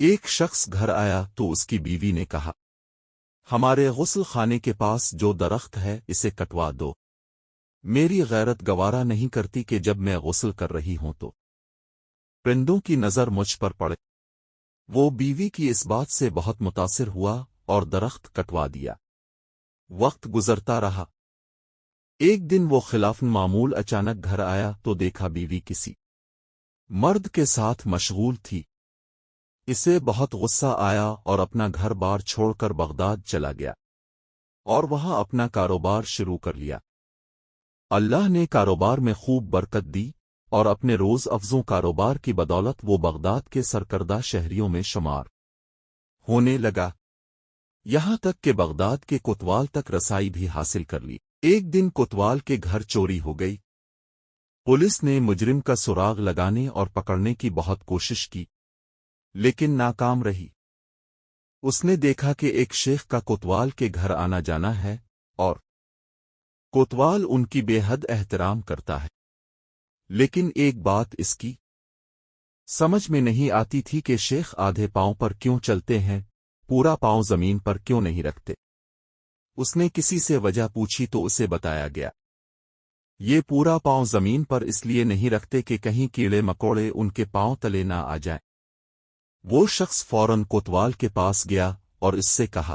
ایک شخص گھر آیا تو اس کی بیوی نے کہا، ہمارے غسل خانے کے پاس جو درخت ہے اسے کٹوا دو، میری غیرت گوارا نہیں کرتی کہ جب میں غسل کر رہی ہوں تو پرندوں کی نظر مجھ پر پڑے۔ وہ بیوی کی اس بات سے بہت متاثر ہوا اور درخت کٹوا دیا۔ وقت گزرتا رہا۔ ایک دن وہ خلاف معمول اچانک گھر آیا تو دیکھا بیوی کسی مرد کے ساتھ مشغول تھی۔ اسے بہت غصہ آیا اور اپنا گھر بار چھوڑ کر بغداد چلا گیا اور وہاں اپنا کاروبار شروع کر لیا۔ اللہ نے کاروبار میں خوب برکت دی اور اپنے روز افزوں کاروبار کی بدولت وہ بغداد کے سرکردہ شہریوں میں شمار ہونے لگا، یہاں تک کہ بغداد کے کوتوال تک رسائی بھی حاصل کر لی۔ ایک دن کوتوال کے گھر چوری ہو گئی۔ پولیس نے مجرم کا سراغ لگانے اور پکڑنے کی بہت کوشش کی لیکن ناکام رہی۔ اس نے دیکھا کہ ایک شیخ کا کوتوال کے گھر آنا جانا ہے اور کوتوال ان کی بے حد احترام کرتا ہے، لیکن ایک بات اس کی سمجھ میں نہیں آتی تھی کہ شیخ آدھے پاؤں پر کیوں چلتے ہیں، پورا پاؤں زمین پر کیوں نہیں رکھتے۔ اس نے کسی سے وجہ پوچھی تو اسے بتایا گیا، یہ پورا پاؤں زمین پر اس لیے نہیں رکھتے کہ کہیں کیڑے مکوڑے ان کے پاؤں تلے نہ آ جائیں۔ وہ شخص فوراً کوتوال کے پاس گیا اور اس سے کہا،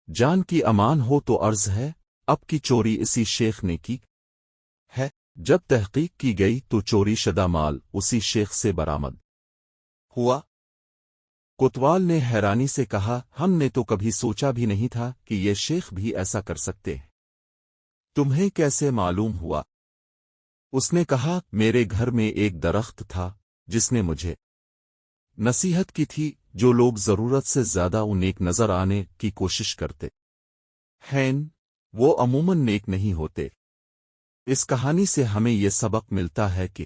جان کی امان ہو تو عرض ہے، اب کی چوری اسی شیخ نے کی ہے۔ جب تحقیق کی گئی تو چوری شدہ مال اسی شیخ سے برآمد ہوا۔ کوتوال نے حیرانی سے کہا، ہم نے تو کبھی سوچا بھی نہیں تھا کہ یہ شیخ بھی ایسا کر سکتے ہیں، تمہیں کیسے معلوم ہوا؟ اس نے کہا، میرے گھر میں ایک درخت تھا جس نے مجھے نصیحت کی تھی، جو لوگ ضرورت سے زیادہ نیک نظر آنے کی کوشش کرتے ہیں وہ عموماً نیک نہیں ہوتے۔ اس کہانی سے ہمیں یہ سبق ملتا ہے کہ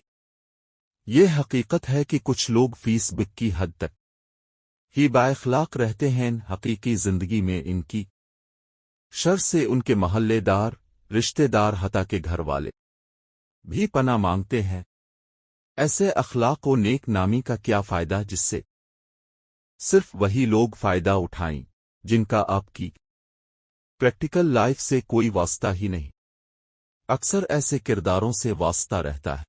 یہ حقیقت ہے کہ کچھ لوگ فیس بک کی حد تک ہی بااخلاق رہتے ہیں، حقیقی زندگی میں ان کی شر سے ان کے محلے دار، رشتے دار، حتیٰ کہ گھر والے بھی پناہ مانگتے ہیں۔ ایسے اخلاق و نیک نامی کا کیا فائدہ جس سے صرف وہی لوگ فائدہ اٹھائیں جن کا آپ کی پریکٹیکل لائف سے کوئی واسطہ ہی نہیں۔ اکثر ایسے کرداروں سے واسطہ رہتا ہے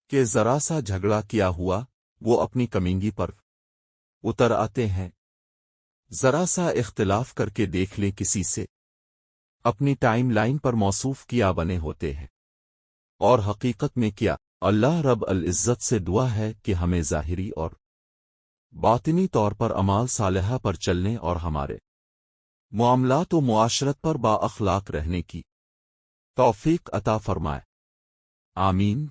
کہ ذرا سا جھگڑا کیا ہوا وہ اپنی کمینگی پر اتر آتے ہیں، ذرا سا اختلاف کر کے دیکھ لیں کسی سے، اپنی ٹائم لائن پر موصوف کیا بنے ہوتے ہیں، اور حقیقت میں کیا؟ اللہ رب العزت سے دعا ہے کہ ہمیں ظاہری اور باطنی طور پر اعمال صالحہ پر چلنے اور ہمارے معاملات و معاشرت پر با اخلاق رہنے کی توفیق عطا فرمائے۔ آمین۔